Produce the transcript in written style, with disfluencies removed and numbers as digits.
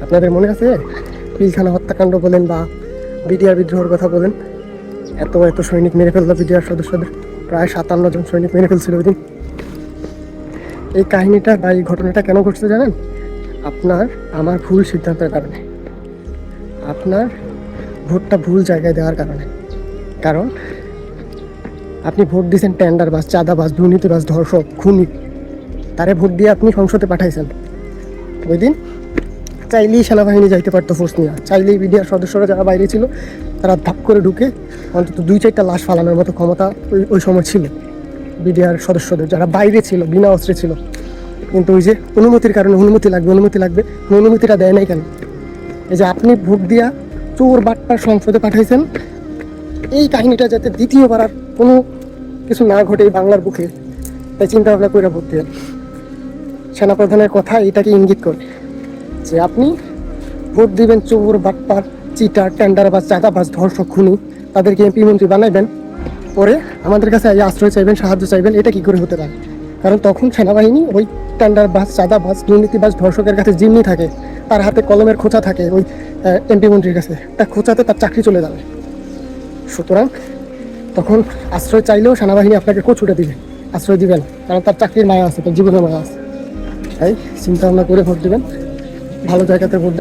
আপনাদের মনে আছে পিলখানা হত্যাকাণ্ড বলেন বা বিডিআর বিদ্রোহের কথা বলেন, এত এত সৈনিক মেরে ফেললো বিডিআর সদস্যদের, প্রায় 57 জন সৈনিক মেরে ফেলছিল ওই দিন। এই কাহিনীটা বা এই ঘটনাটা কেন ঘটছে জানেন? আপনার আমার ভুল সিদ্ধান্তের কারণে, আপনার ভোটটা ভুল জায়গায় দেওয়ার কারণে। কারণ আপনি ভোট দিয়েছেন টেন্ডারবাজ, চাঁদাবাজ, দুর্নীতিবাজ, ধর্ষক, খুনি, তারে ভোট দিয়ে আপনি সংসদে পাঠাইছেন। ওই দিন চাইলেই সেনাবাহিনী যাইতে পারতো ফোর্স নিয়ে, চাইলেই বিডিআর সদস্যরা যারা বাইরে ছিল তারা ধাপ করে ঢুকে অন্তত 2-4টা লাশ ফালানোর মতো ক্ষমতা ওই সময় ছিল বিডিআর সদস্যদের, যারা বাইরে ছিল, বিনা অস্ত্রে ছিল। কিন্তু ওই যে অনুমতির কারণে অনুমতি লাগবে, অনুমতিটা দেয় নাই কেন? এই যে আপনি ভোট দিয়া চোর বাটপার সংসদে পাঠাইছেন, এই কাহিনীটা যাতে দ্বিতীয়বার আর কোনো কিছু না ঘটে এই বাংলার বুকে, তাই চিন্তা ভাবনা করে ভোট দেন। সেনাপ্রধানের কথা এটাকে ইঙ্গিত করে যে আপনি ভোট দিবেন চোর বাটপার, চিটার, টেন্ডারবাজ, চাঁদাবাজ, ধর্ষক, খুনি, তাদেরকে এমপি মন্ত্রী বানাইবেন, পরে আমাদের কাছে আশ্রয় চাইবেন, সাহায্য চাইবেন। এটা কি করে হতে পারে? কারণ তখন সেনাবাহিনী ওই টেন্ডারবাজ, চাঁদাবাজ, দুর্নীতিবাজ, ধর্ষকের কাছে জিম্মি থাকে, তার হাতে কলমের খোঁচা থাকে, ওই এমপি মন্ত্রীর কাছে তার খোঁচাতে তার চাকরি চলে যাবে। সুতরাং তখন আশ্রয় চাইলেও সেনাবাহিনী আপনাকে ছুটে দিবে, আশ্রয় দিবেন, কারণ তার চাকরির মায়া আছে, তার জীবনের মায়া আছে। তাই চিন্তা ভাবনা করে ভোট দেবেন, ভালো জায়গাতে ভোট